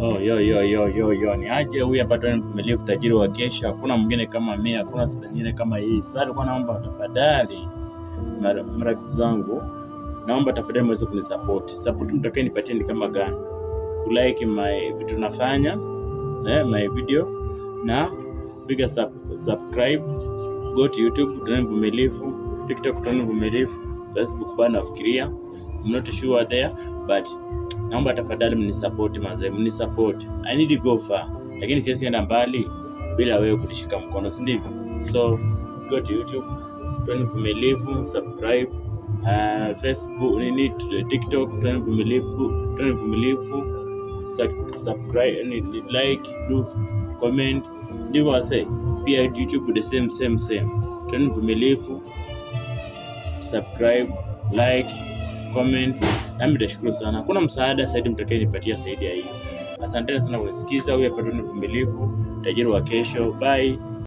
Oh, yo, ni aje huyu hapa tu mvumilivu tajiri wa kesho. Hakuna mwingine kama mimi, hakuna sura nyingine kama hii. Sasa alikuwa naomba tafadhali marafiki zangu, naomba tafadhali mweze kunisupport. Support mtakao nipatie ni kama gani? Kulike my vitu nafanya, my video na piga subscribe. Go to YouTube Tony Mvumilivu, TikTok Tony Mvumilivu, Facebook bana nafikiria. I'm not sure there, but naomba tafadhali mnisupport manze, mnisupport. I need to go far. Lakini siwezi enda mbali bila wewe kunishika mkono, si ndivyo? So go to YouTube Tony Mvumilivu, subscribe. Facebook, TikTok Tony Mvumilivu, subscribe, like, do, comment. Ndivyo wase. Pia YouTube the same. Tony Mvumilivu, subscribe, like, comment. Nami nitashukuru sana. Kuna msaada zaidi mtakayenipatia zaidi ya hiyo. Asante sana kwa kusikiza. Huyu hapa Tony Mvumilivu, tajiri wa kesho. Bye.